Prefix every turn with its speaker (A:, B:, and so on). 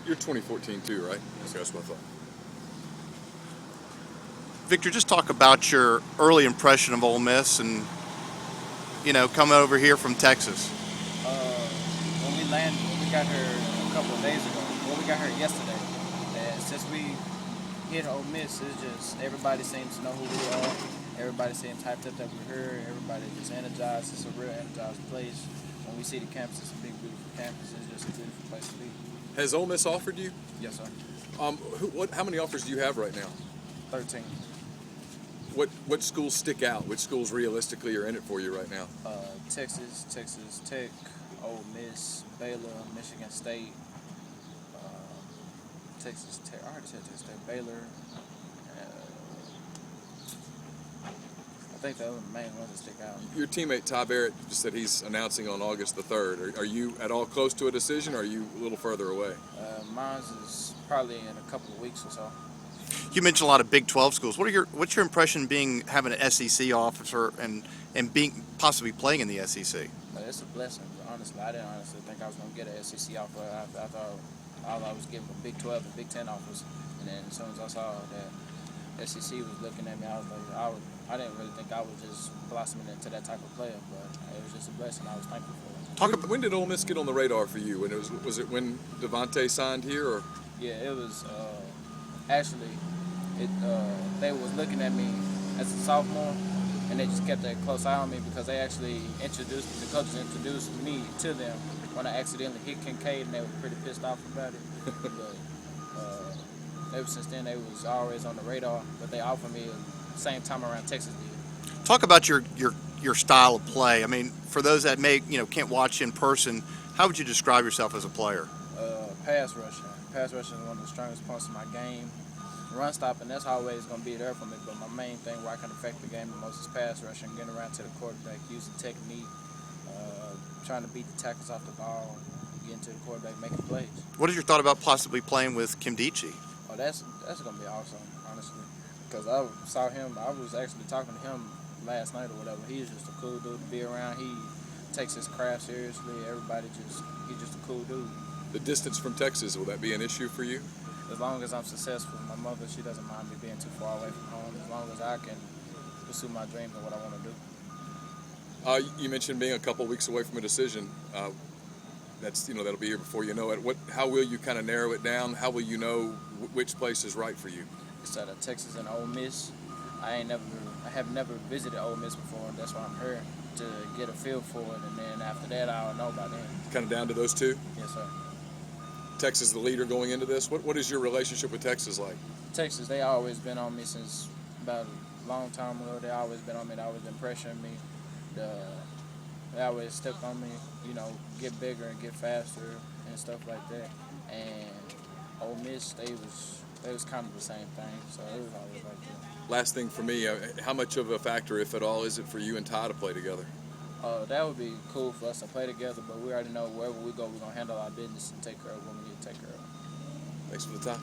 A: You're 2014 too, right? That's what I thought.
B: Victor, just talk about your early impression of Ole Miss and, coming over here from Texas.
C: Uh, when we got here a couple of days ago. Well, we got here yesterday, and since we hit Ole Miss, it's just everybody seems to know who we are. Everybody seems hyped up that we're here. Everybody just energized. It's a real energized place. When we see the campus, it's a big, beautiful campus. It's just a beautiful place to be.
A: Has Ole Miss offered you?
C: Yes, sir.
A: How many offers do you have right now?
C: 13.
A: What schools stick out? Which schools realistically are in it for you right now?
C: Texas, Texas Tech, Ole Miss, Baylor, Michigan State, Texas Tech. I already said Texas Tech, Baylor. I think the other main ones that stick out.
A: Your teammate Ty Barrett just said he's announcing on August the 3rd. Are you at all close to a decision, or are you a little further away?
C: Mine's is probably in a couple of weeks or so.
B: You mentioned a lot of Big 12 schools. What's your impression having an SEC officer and being possibly playing in the SEC?
C: It's a blessing, honestly. I didn't honestly think I was going to get an SEC offer. I thought I was getting a Big 12 and Big 10 offers, and then as soon as I saw that SEC was looking at me, I was like, I didn't really think I was just blossoming into that type of player, but it was just a blessing. I was thankful for it.
A: When did Ole Miss get on the radar for you? Was it when Devontae signed here, or?
C: Yeah, it was actually. They was looking at me as a sophomore, and they just kept a close eye on me because they actually the coaches introduced me to them when I accidentally hit Kincaid, and they were pretty pissed off about it. But ever since then, they was always on the radar. But they offered me the same time around Texas did.
B: Talk about your style of play. I mean, for those that can't watch in person, how would you describe yourself as a player?
C: Pass rushing. Pass rushing is one of the strongest points of my game. Run stopping, that's always going to be there for me, but my main thing where I can affect the game the most is pass rushing, getting around to the quarterback, using technique, trying to beat the tackles off the ball, getting to the quarterback, making plays.
B: What is your thought about possibly playing with Kim Dichie?
C: Oh, that's going to be awesome, honestly, because I saw him, I was actually talking to him last night or whatever. He's just a cool dude to be around. He takes his craft seriously. He's just a cool dude.
A: The distance from Texas, will that be an issue for you?
C: As long as I'm successful, my mother, she doesn't mind me being too far away from home. As long as I can pursue my dreams and what I want to do.
A: You mentioned being a couple weeks away from a decision. That'll be here before you know it. How will you kind of narrow it down? How will you know which place is right for you?
C: It's at Texas and Ole Miss. I have never visited Ole Miss before. That's why I'm here, to get a feel for it, and then after that, I'll know by then.
A: Kind of down to those two?
C: Yes, sir.
A: Texas the leader going into this. What is your relationship with Texas like?
C: Texas, they always been on me since about a long time ago. They always been on me. They always been pressuring me. They always stepped on me, get bigger and get faster and stuff like that. And Ole Miss, they was kind of the same thing. So it was always like that.
A: Last thing for me, how much of a factor, if at all, is it for you and Ty to play together?
C: That would be cool for us to play together, but we already know wherever we go, we're going to handle our business and take care of what we need to take care of.
A: Thanks for the time.